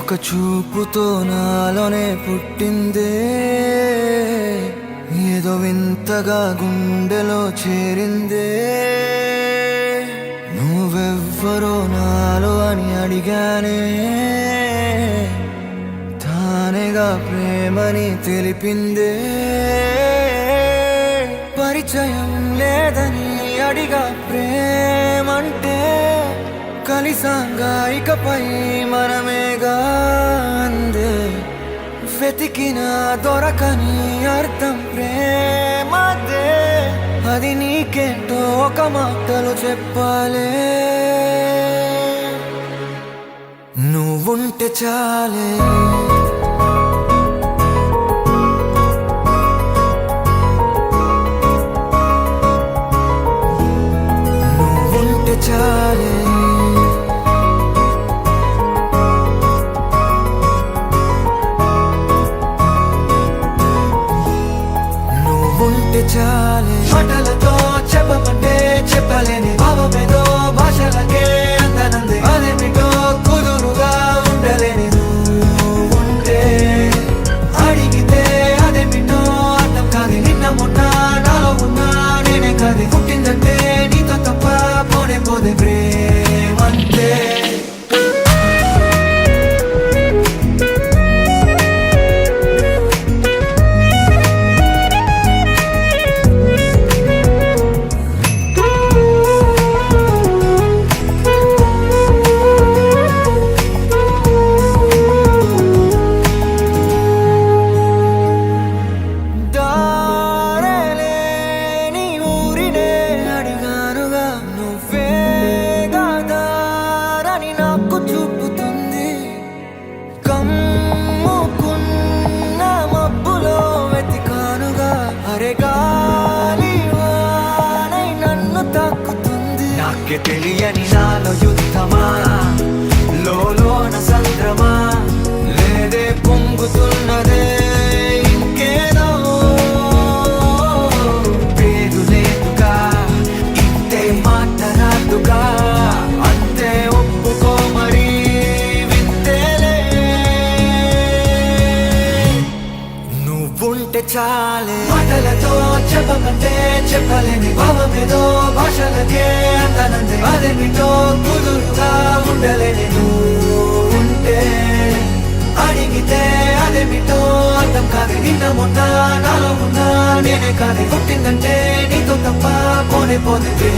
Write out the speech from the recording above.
ఒక చూపుతో నాలోనే పుట్టిందే, ఏదో వింతగా గుండెలో చేరిందే. నువ్వెవ్వరో నాలో అని అడిగానే, తానేగా ప్రేమని తెలిపిందే. పరిచయం లేదని అడిగా ప్రేమంటే, కలిసాంగా ఇకపై మనమేగా అందే. వెతికిన దొరకని అర్థం ప్రేమదే, అది నీకేంటో ఒక మాటలో చెప్పాలే. నువ్వుంటే చాలే, నువ్వుంటే చాలే, నువ్వుంటే చాలే. మాటలతో చెప్పమంటే చెప్పలేని భావమేదో భాషలకే అందనందే. అదేమిటో కుదురుగా ఉండలేని నువ్వుంటే, అడిగితే అదేమిటో అర్థం కాదు. నిన్న మొన్న నాలో ఉన్నా నేనే కాదు. పుట్టిందంటే నీతో తప్ప పోనే పోదే ప్రేమంటే. నాకే తెలియని నాలో యుద్ధమా, లోన సంద్రమా, లేదే పొంగుతున్నదే ఇంకేదో. పేరు లేదుగా, ఇంతే మాట రాదుగా, అంతే ఒప్పుకో మరి వింతేలే. నువ్వుంటే చాలే. మాటలతో చెప్పమంటే చెప్పలేని భావమేదో భాషలకే అందనందే. అదేమిటో కుదురుగా ఉండలేని నువ్వుంటే, అడిగితే అదేమిటో అర్థం కాదు. నిన్న మొన్న నాలో ఉన్నా నేనే కాదు. పుట్టిందంటే నీతో తప్ప పోనే పోతే